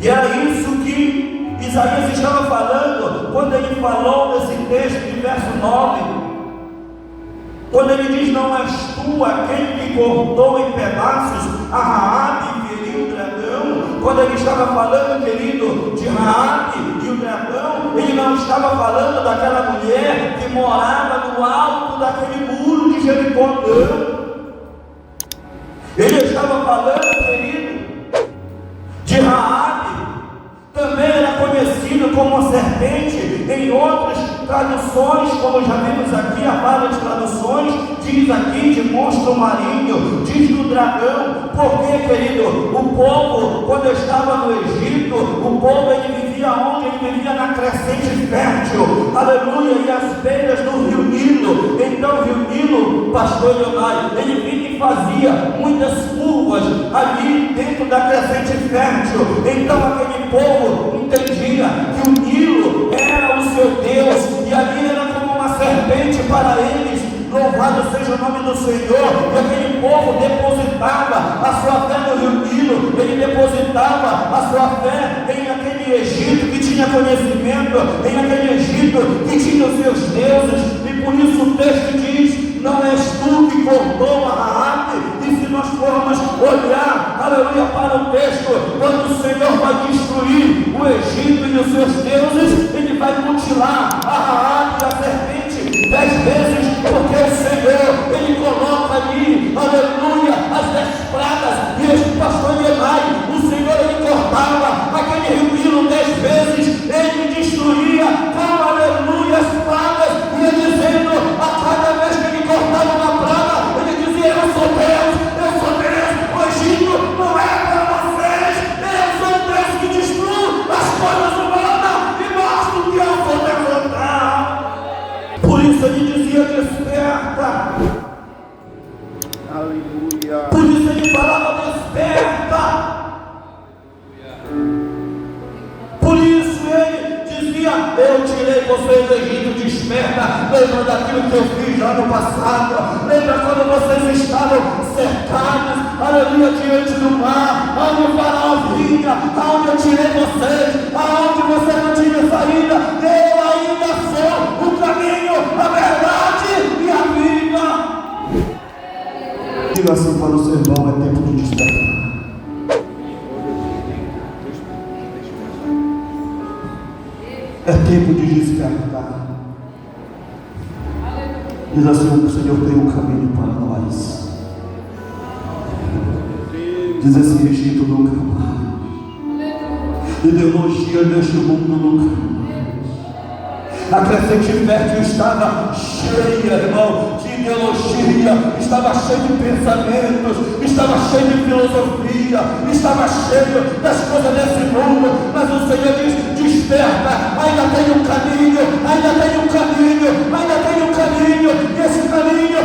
E era isso que Isaías estava falando quando ele falou nesse texto de verso 9, quando ele diz: não és tu aquele que cortou em pedaços a Raabe e feriu o dragão. Quando ele estava falando, querido, de Raabe e o dragão, ele não estava falando daquela mulher que morava no alto daquele muro de Jericó, não. Ele estava falando, querido, de Raabe. Também era conhecida como serpente. Em outras traduções, como já vimos aqui, há várias traduções, diz aqui de monstro marinho, diz do dragão. Porque, querido, o povo, quando estava no Egito, o povo ele vivia onde? Ele vivia na crescente fértil, aleluia, e as beiras do rio Nilo. Então o rio Nilo, pastor Leonardo, ele vinha e fazia muitas curvas ali dentro da crescente fértil. Então aquele povo entendia que o Nilo era o seu Deus, e ali era como uma serpente para eles. Louvado seja o nome do Senhor. E aquele povo depositava a sua fé no rio Nilo, ele depositava a sua fé em aquele Egito que tinha conhecimento, em aquele Egito que tinha os seus deuses. E por isso o texto diz: não és tu que cortou a Raabe. E se nós formos olhar, aleluia, para o texto, quando o Senhor vai destruir o Egito e os seus deuses, ele vai mutilar a Raabe e a serpente 10 vezes, porque o Senhor, ele coloca ali, aleluia, as 10 pragas. E este pastor Elai, o Senhor, ele cortava aquele rio Nilo 10 vezes, ele destruía com, aleluia, as pragas, ia dizendo, a cada vez que ele cortava uma praga, ele dizia: eu sou Deus, o Egito não é para vocês, eu sou o Deus que destrui as coisas humanas, e mostro que eu sou Deus. Por isso ele dizia: desperta. Aleluia. Por isso ele falava: desperta. Por isso ele dizia: eu tirei vocês do Egito, desperta. Lembra daquilo que eu fiz lá no passado? Lembra quando vocês estavam cercados, aleluia, diante do mar, onde o faraó vinha, aonde eu tirei vocês, aonde você não tinha saída? Eu ainda sou o caminho, a verdade e a vida. Diga assim para o seu irmão: é tempo de despertar. É tempo de despertar. Diz assim: o Senhor tem um caminho para nós. Diz assim: Egito nunca mais, ideologia deste mundo nunca mais. A crescente fértil estava cheia, irmão, de ideologia, estava cheia de pensamentos, estava cheia de filosofia, estava cheio das coisas desse mundo. Mas o Senhor diz: desperta, ainda tem um caminho, ainda tem um caminho, ainda tem um caminho. E esse caminho